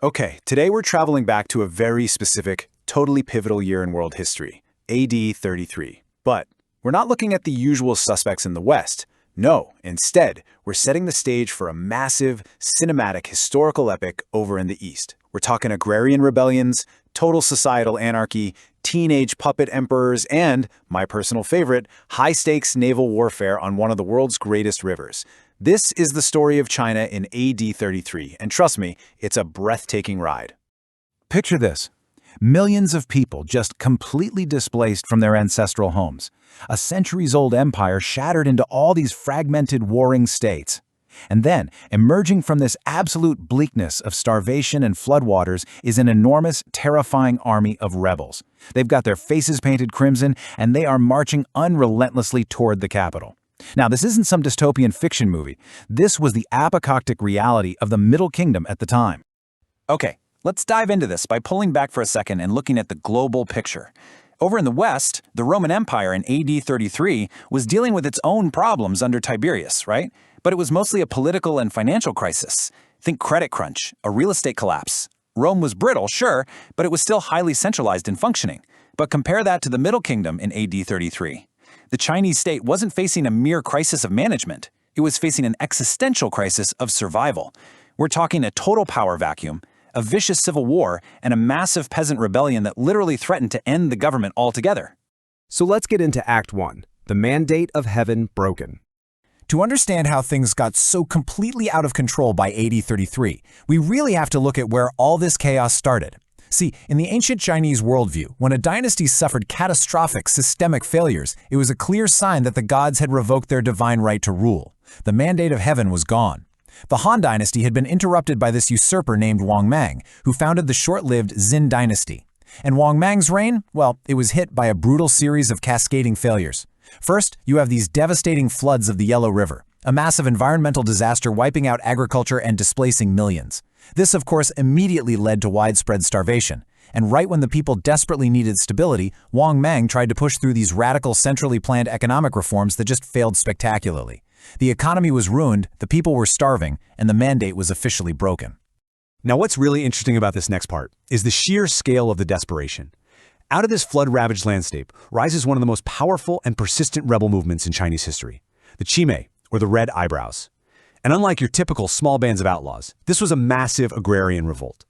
Okay, today we're traveling back to a very specific, totally pivotal year in world history, AD 33. But we're not looking at the usual suspects in the West. No, instead, we're setting the stage for a massive, cinematic historical epic over in the East. We're talking agrarian rebellions, total societal anarchy, teenage puppet emperors, and, my personal favorite, high-stakes naval warfare on one of the world's greatest rivers. This is the story of China in AD 33, and trust me, it's a breathtaking ride. Picture this. Millions of people just completely displaced from their ancestral homes. A centuries-old empire shattered into all these fragmented warring states. And then, emerging from this absolute bleakness of starvation and floodwaters is an enormous, terrifying army of rebels. They've got their faces painted crimson, and they are marching unrelentlessly toward the capital. Now, this isn't some dystopian fiction movie. This was the apocalyptic reality of the Middle Kingdom at the time. Okay, let's dive into this by pulling back for a second and looking at the global picture. Over in the West, the Roman Empire in AD 33 was dealing with its own problems under Tiberius, right? But it was mostly a political and financial crisis. Think credit crunch, a real estate collapse. Rome was brittle, sure, but it was still highly centralized and functioning. But compare that to the Middle Kingdom in AD 33. The Chinese state wasn't facing a mere crisis of management. It was facing an existential crisis of survival. We're talking a total power vacuum, a vicious civil war, and a massive peasant rebellion that literally threatened to end the government altogether. So let's get into Act 1, the mandate of heaven broken. To understand how things got so completely out of control by AD 33, we really have to look at where all this chaos started. See, in the ancient Chinese worldview, when a dynasty suffered catastrophic systemic failures, it was a clear sign that the gods had revoked their divine right to rule. The mandate of heaven was gone. The Han Dynasty had been interrupted by this usurper named Wang Mang, who founded the short-lived Xin Dynasty. And Wang Mang's reign, well, it was hit by a brutal series of cascading failures. First, you have these devastating floods of the Yellow River, a massive environmental disaster wiping out agriculture and displacing millions. This, of course, immediately led to widespread starvation. And right when the people desperately needed stability, Wang Mang tried to push through these radical, centrally planned economic reforms that just failed spectacularly. The economy was ruined, the people were starving, and the mandate was officially broken. Now, what's really interesting about this next part is the sheer scale of the desperation. Out of this flood-ravaged landscape rises one of the most powerful and persistent rebel movements in Chinese history, the Qimei, or the Red Eyebrows. And unlike your typical small bands of outlaws, this was a massive agrarian revolt.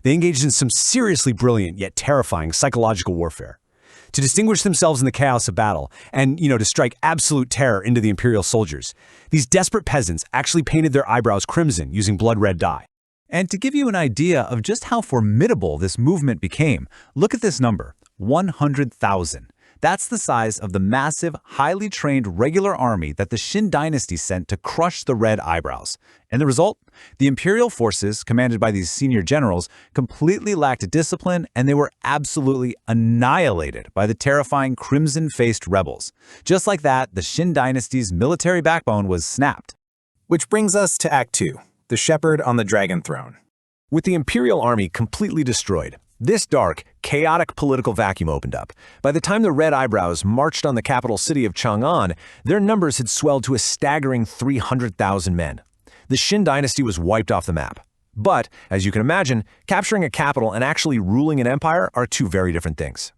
They engaged in some seriously brilliant yet terrifying psychological warfare. To distinguish themselves in the chaos of battle and, to strike absolute terror into the imperial soldiers, these desperate peasants actually painted their eyebrows crimson using blood-red dye. And to give you an idea of just how formidable this movement became, look at this number, 100,000. That's the size of the massive, highly trained regular army that the Xin Dynasty sent to crush the Red Eyebrows. And the result? The imperial forces, commanded by these senior generals, completely lacked discipline, and they were absolutely annihilated by the terrifying crimson-faced rebels. Just like that, the Xin Dynasty's military backbone was snapped. Which brings us to Act 2, the shepherd on the dragon throne. With the imperial army completely destroyed, this dark, chaotic political vacuum opened up. By the time the Red Eyebrows marched on the capital city of Chang'an, their numbers had swelled to a staggering 300,000 men. The Xin Dynasty was wiped off the map. But, as you can imagine, capturing a capital and actually ruling an empire are two very different things.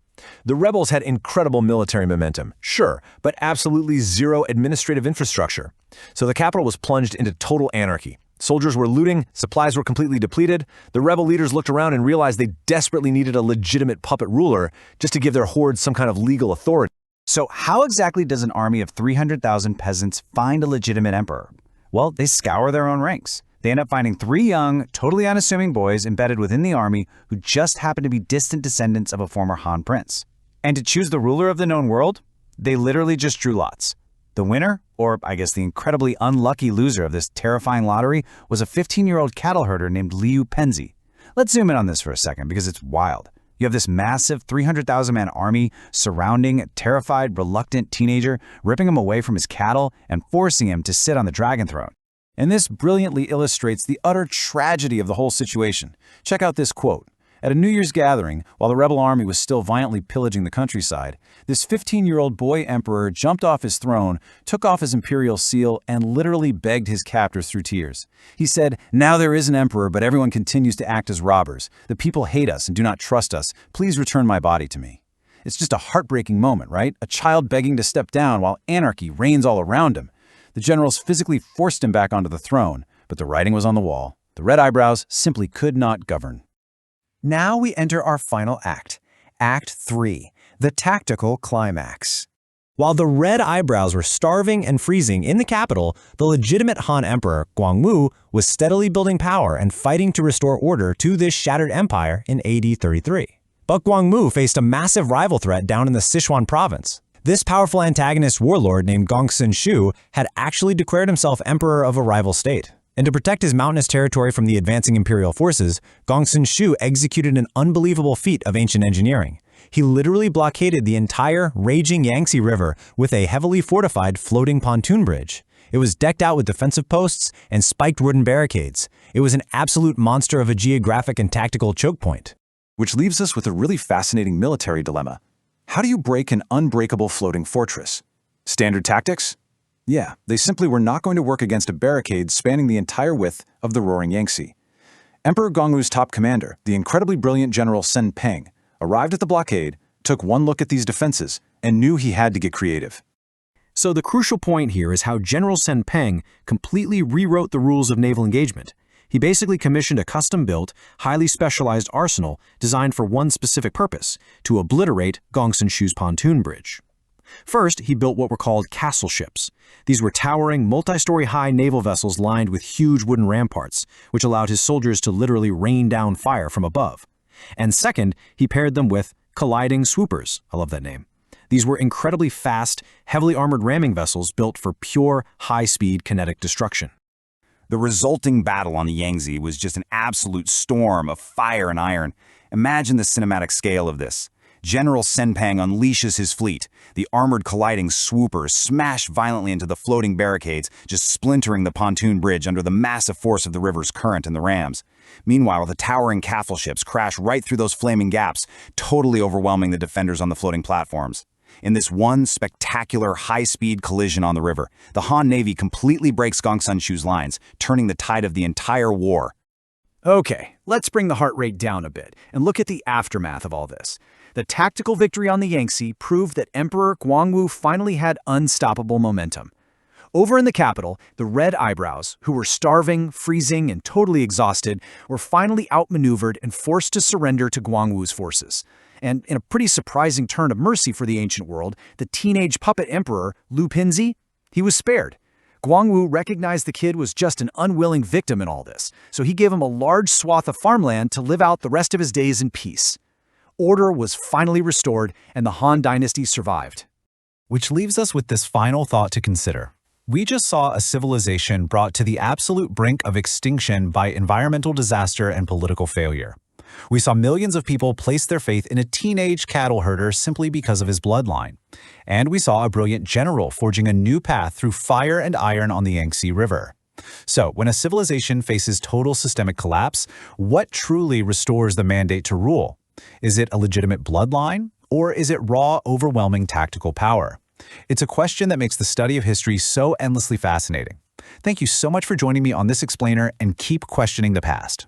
The rebels had incredible military momentum, sure, but absolutely zero administrative infrastructure. So the capital was plunged into total anarchy. Soldiers were looting, supplies were completely depleted. The rebel leaders looked around and realized they desperately needed a legitimate puppet ruler just to give their hordes some kind of legal authority. So how exactly does an army of 300,000 peasants find a legitimate emperor? Well, they scour their own ranks. They end up finding 3 young, totally unassuming boys embedded within the army who just happen to be distant descendants of a former Han prince. And to choose the ruler of the known world, they literally just drew lots. The winner, or I guess the incredibly unlucky loser of this terrifying lottery, was a 15-year-old cattle herder named Liu Penzi. Let's zoom in on this for a second because it's wild. You have this massive 300,000-man army surrounding a terrified, reluctant teenager, ripping him away from his cattle and forcing him to sit on the dragon throne. And this brilliantly illustrates the utter tragedy of the whole situation. Check out this quote. At a New Year's gathering, while the rebel army was still violently pillaging the countryside, this 15-year-old boy emperor jumped off his throne, took off his imperial seal, and literally begged his captors through tears. He said, "Now there is an emperor, but everyone continues to act as robbers. The people hate us and do not trust us. Please return my body to me." It's just a heartbreaking moment, right? A child begging to step down while anarchy reigns all around him. The generals physically forced him back onto the throne, but the writing was on the wall. The red eyebrows simply could not govern. Now we enter our final act, Act 3, the tactical climax. While the red eyebrows were starving and freezing in the capital, the legitimate Han Emperor, Guangwu, was steadily building power and fighting to restore order to this shattered empire in AD 33. But Guangwu faced a massive rival threat down in the Sichuan province. This powerful antagonist warlord named Gongsun Shu had actually declared himself emperor of a rival state. And to protect his mountainous territory from the advancing imperial forces, Gongsun Shu executed an unbelievable feat of ancient engineering. He literally blockaded the entire raging Yangtze River with a heavily fortified floating pontoon bridge. It was decked out with defensive posts and spiked wooden barricades. It was an absolute monster of a geographic and tactical choke point. Which leaves us with a really fascinating military dilemma. How do you break an unbreakable floating fortress? Standard tactics? Yeah, they simply were not going to work against a barricade spanning the entire width of the roaring Yangtze. Emperor Gongwu's top commander, the incredibly brilliant General Sen Peng, arrived at the blockade, took one look at these defenses, and knew he had to get creative. So the crucial point here is how General Sen Peng completely rewrote the rules of naval engagement. He basically commissioned a custom-built, highly specialized arsenal designed for one specific purpose, to obliterate Gongsun Shu's pontoon bridge. First, he built what were called castle ships. These were towering, multi-story high naval vessels lined with huge wooden ramparts, which allowed his soldiers to literally rain down fire from above. And second, he paired them with colliding swoopers. I love that name. These were incredibly fast, heavily armored ramming vessels built for pure, high-speed kinetic destruction. The resulting battle on the Yangtze was just an absolute storm of fire and iron. Imagine the cinematic scale of this. General Sen Peng unleashes his fleet. The armored colliding swoopers smash violently into the floating barricades, just splintering the pontoon bridge under the massive force of the river's current and the rams. Meanwhile, the towering castle ships crash right through those flaming gaps, totally overwhelming the defenders on the floating platforms. In this one spectacular high-speed collision on the river, the Han Navy completely breaks Gongsun Shu's lines, turning the tide of the entire war. Okay, let's bring the heart rate down a bit and look at the aftermath of all this. The tactical victory on the Yangtze proved that Emperor Guangwu finally had unstoppable momentum. Over in the capital, the red eyebrows, who were starving, freezing, and totally exhausted, were finally outmaneuvered and forced to surrender to Guangwu's forces. And in a pretty surprising turn of mercy for the ancient world, the teenage puppet emperor, Lu Pinzi, he was spared. Guangwu recognized the kid was just an unwilling victim in all this, so he gave him a large swath of farmland to live out the rest of his days in peace. Order was finally restored, and the Han Dynasty survived. Which leaves us with this final thought to consider. We just saw a civilization brought to the absolute brink of extinction by environmental disaster and political failure. We saw millions of people place their faith in a teenage cattle herder simply because of his bloodline. And we saw a brilliant general forging a new path through fire and iron on the Yangtze River. So, when a civilization faces total systemic collapse, what truly restores the mandate to rule? Is it a legitimate bloodline, or is it raw, overwhelming tactical power? It's a question that makes the study of history so endlessly fascinating. Thank you so much for joining me on this explainer, and keep questioning the past.